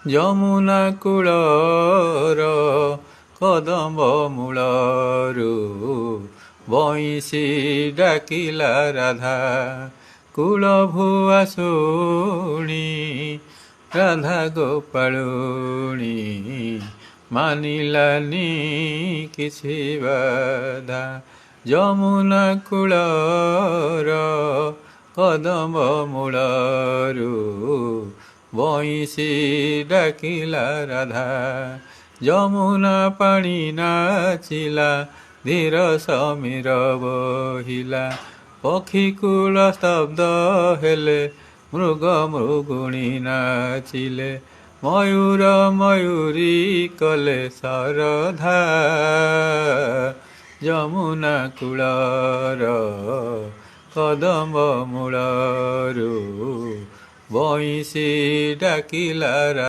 ଯମୁନା କୂଳର କଦମ୍ବ ମୂଳରୁ ବଇଁଶୀ ଡାକିଲା ରାଧା। କୂଳ ଭୁଆ ଶୁଣି ରାଧା ଗୋପାଳୁଣୀ ମାନିଲାନି କିଛି ବାଧା। ଯମୁନା କୂଳର କଦମ୍ବ ମୂଳରୁ ବଇଁଶୀ ଡାକିଲା ରାଧା। ଯମୁନା ପାଣି ନାଚିଲା ଧୀର ସମୀର ବହିଲା। ପକ୍ଷୀକୁଳ ସ୍ତବ୍ଧ ହେଲେ ମୃଗ ମୃଗୁଣୀ ନାଚିଲେ। ମୟୂର ମୟୂରୀ କଲେ ଶରଧା। ଯମୁନା କୂଳର କଦମ୍ବ ମୂଳରୁ ବଇଁଶୀ ଡାକିଲା